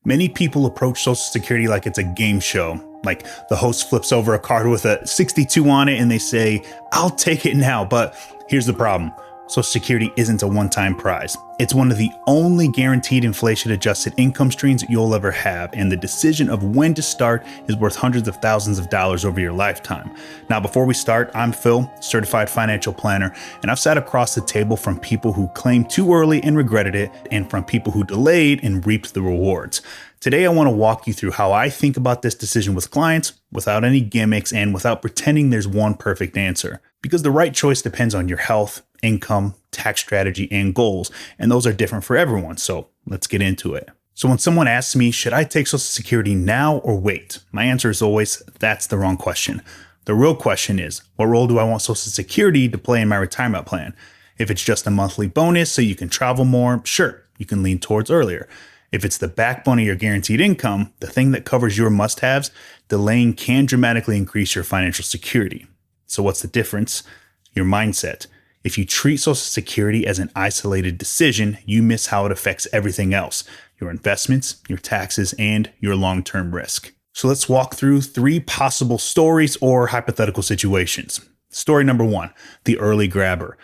Many people approach Social Security like it's a game show. Like the host flips over a card with a 62 on it and they say, "I'll take it now." But here's the problem. Social Security isn't a one-time prize. It's one of the only guaranteed inflation-adjusted income streams you'll ever have, and the decision of when to start is worth hundreds of thousands of dollars over your lifetime. Now, before we start, I'm Phil, certified financial planner, and I've sat across the table from people who claimed too early and regretted it, and from people who delayed and reaped the rewards. Today, I want to walk you through how I think about this decision with clients, without any gimmicks and without pretending there's one perfect answer. Because the right choice depends on your health, income, tax strategy, and goals, and those are different for everyone, so let's get into it. So when someone asks me, should I take Social Security now or wait? My answer is always, that's the wrong question. The real question is, what role do I want Social Security to play in my retirement plan? If it's just a monthly bonus so you can travel more, sure, you can lean towards earlier. If it's the backbone of your guaranteed income, the thing that covers your must-haves, delaying can dramatically increase your financial security. So what's the difference? Your mindset. If you treat Social Security as an isolated decision, you miss how it affects everything else, your investments, your taxes, and your long-term risk. So let's walk through 3 possible stories or hypothetical situations. Story number 1, the early grabber.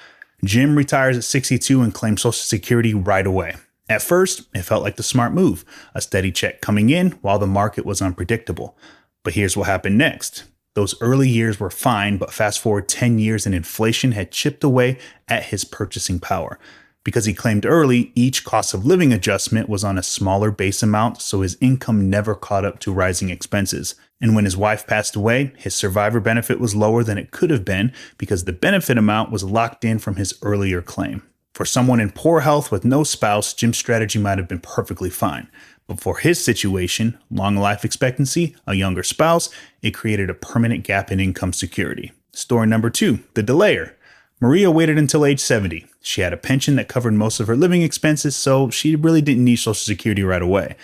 Jim retires at 62 and claims Social Security right away. At first, it felt like the smart move, a steady check coming in while the market was unpredictable. But here's what happened next. Those early years were fine, but fast forward 10 years and inflation had chipped away at his purchasing power. Because he claimed early, each cost of living adjustment was on a smaller base amount, so his income never caught up to rising expenses. And when his wife passed away, his survivor benefit was lower than it could have been because the benefit amount was locked in from his earlier claim. For someone in poor health with no spouse, Jim's strategy might have been perfectly fine. But for his situation, long life expectancy, a younger spouse, it created a permanent gap in income security. Story number 2, the delayer. Maria waited until age 70. She had a pension that covered most of her living expenses, so she really didn't need Social Security right away.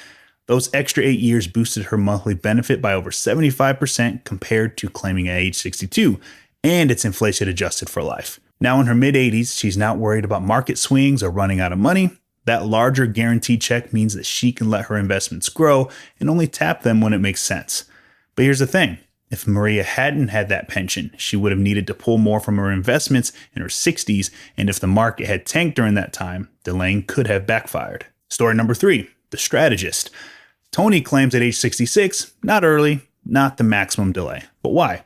Those extra 8 years boosted her monthly benefit by over 75% compared to claiming at age 62, and it's inflation adjusted for life. Now in her mid-80s, she's not worried about market swings or running out of money. That larger guaranteed check means that she can let her investments grow and only tap them when it makes sense. But here's the thing. If Maria hadn't had that pension, she would have needed to pull more from her investments in her 60s, and if the market had tanked during that time, delaying could have backfired. Story number 3, the strategist. Tony claims at age 66, not early, not the maximum delay. But why?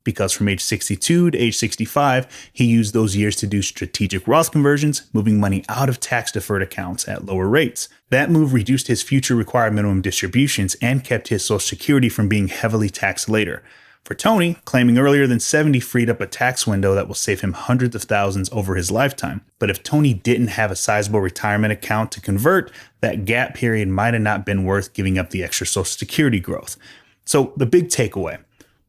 Because from age 62 to age 65, he used those years to do strategic Roth conversions, moving money out of tax-deferred accounts at lower rates. That move reduced his future required minimum distributions and kept his Social Security from being heavily taxed later. For Tony, claiming earlier than 70 freed up a tax window that will save him hundreds of thousands over his lifetime. But if Tony didn't have a sizable retirement account to convert, that gap period might have not been worth giving up the extra Social Security growth. So the big takeaway.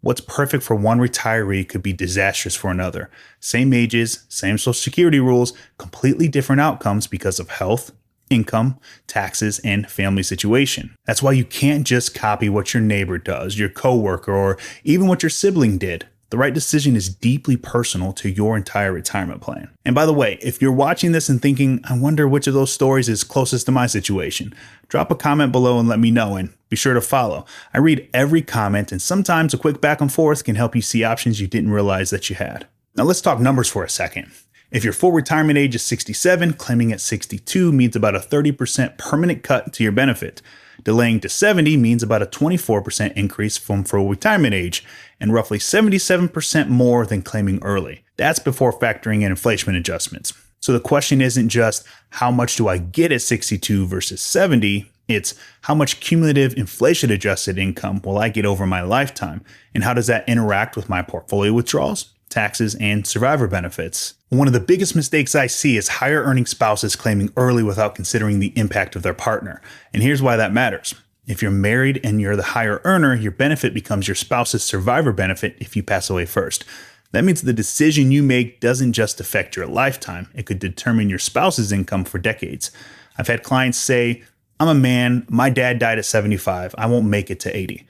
What's perfect for one retiree could be disastrous for another. Same ages, same Social Security rules, completely different outcomes because of health, income, taxes, and family situation. That's why you can't just copy what your neighbor does, your coworker, or even what your sibling did. The right decision is deeply personal to your entire retirement plan. And by the way, if you're watching this and thinking, I wonder which of those stories is closest to my situation, drop a comment below and let me know, and be sure to follow. I read every comment, and sometimes a quick back and forth can help you see options you didn't realize that you had. Now let's talk numbers for a second. If your full retirement age is 67, claiming at 62 means about a 30% permanent cut to your benefit. Delaying to 70 means about a 24% increase from full retirement age, and roughly 77% more than claiming early. That's before factoring in inflation adjustments. So the question isn't just how much do I get at 62 versus 70, it's how much cumulative inflation adjusted income will I get over my lifetime, and how does that interact with my portfolio withdrawals, taxes, and survivor benefits. One of the biggest mistakes I see is higher earning spouses claiming early without considering the impact of their partner. And here's why that matters. If you're married and you're the higher earner, your benefit becomes your spouse's survivor benefit if you pass away first. That means the decision you make doesn't just affect your lifetime, it could determine your spouse's income for decades. I've had clients say, I'm a man, my dad died at 75, I won't make it to 80.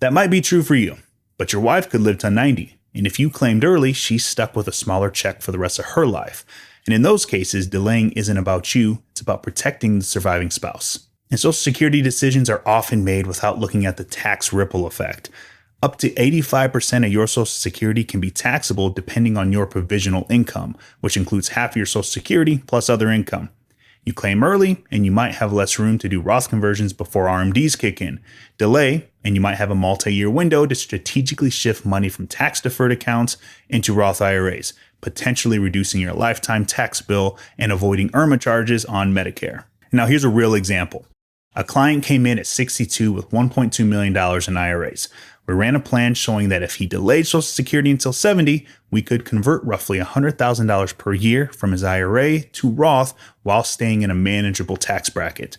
That might be true for you, but your wife could live to 90. And if you claimed early, she's stuck with a smaller check for the rest of her life. And in those cases, delaying isn't about you, it's about protecting the surviving spouse. And Social Security decisions are often made without looking at the tax ripple effect. Up to 85% of your Social Security can be taxable depending on your provisional income, which includes half of your Social Security plus other income. You claim early, and you might have less room to do Roth conversions before RMDs kick in. Delay, and you might have a multi-year window to strategically shift money from tax-deferred accounts into Roth IRAs, potentially reducing your lifetime tax bill and avoiding IRMA charges on Medicare. Now here's a real example. A client came in at 62 with $1.2 million in IRAs. We ran a plan showing that if he delayed Social Security until 70, we could convert roughly $100,000 per year from his IRA to Roth while staying in a manageable tax bracket.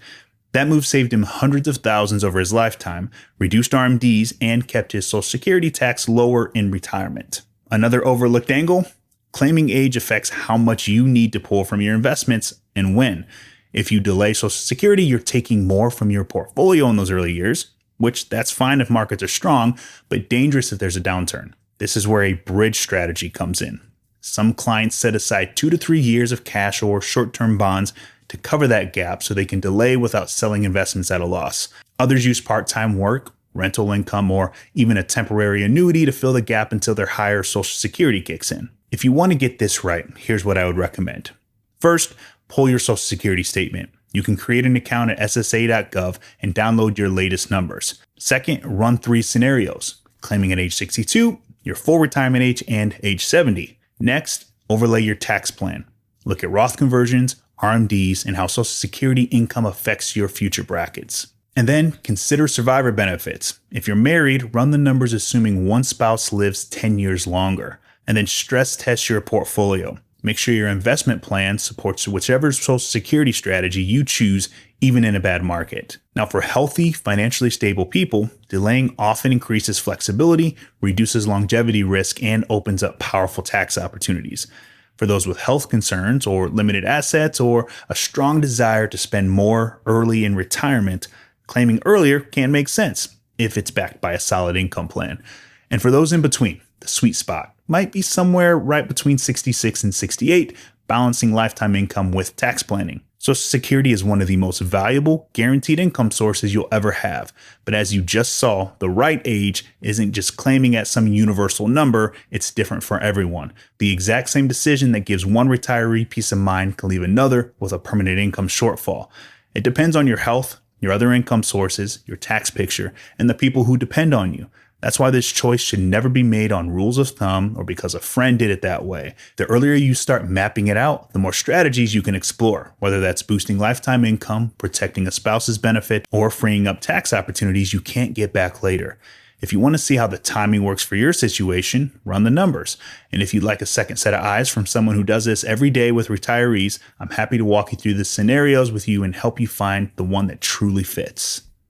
That move saved him hundreds of thousands over his lifetime, reduced RMDs, and kept his Social Security tax lower in retirement. Another overlooked angle? Claiming age affects how much you need to pull from your investments and when. If you delay Social Security, you're taking more from your portfolio in those early years, which that's fine if markets are strong, but dangerous if there's a downturn. This is where a bridge strategy comes in. Some clients set aside 2 to 3 years of cash or short-term bonds to cover that gap so they can delay without selling investments at a loss. Others use part-time work, rental income, or even a temporary annuity to fill the gap until their higher Social Security kicks in. If you want to get this right, here's what I would recommend. First, pull your Social Security statement. You can create an account at ssa.gov and download your latest numbers. Second, run 3 scenarios, claiming at age 62, your full retirement age, and age 70. Next, overlay your tax plan. Look at Roth conversions, RMDs, and how Social Security income affects your future brackets. And then consider survivor benefits. If you're married, run the numbers assuming one spouse lives 10 years longer. And then stress test your portfolio. Make sure your investment plan supports whichever Social Security strategy you choose, even in a bad market. Now, for healthy, financially stable people, delaying often increases flexibility, reduces longevity risk, and opens up powerful tax opportunities. For those with health concerns or limited assets or a strong desire to spend more early in retirement, claiming earlier can make sense if it's backed by a solid income plan. And for those in between, the sweet spot might be somewhere right between 66 and 68, balancing lifetime income with tax planning. Social Security is one of the most valuable, guaranteed income sources you'll ever have. But as you just saw, the right age isn't just claiming at some universal number, it's different for everyone. The exact same decision that gives one retiree peace of mind can leave another with a permanent income shortfall. It depends on your health, your other income sources, your tax picture, and the people who depend on you. That's why this choice should never be made on rules of thumb or because a friend did it that way. The earlier you start mapping it out, the more strategies you can explore, whether that's boosting lifetime income, protecting a spouse's benefit, or freeing up tax opportunities you can't get back later. If you want to see how the timing works for your situation, run the numbers. And if you'd like a second set of eyes from someone who does this every day with retirees, I'm happy to walk you through the scenarios with you and help you find the one that truly fits.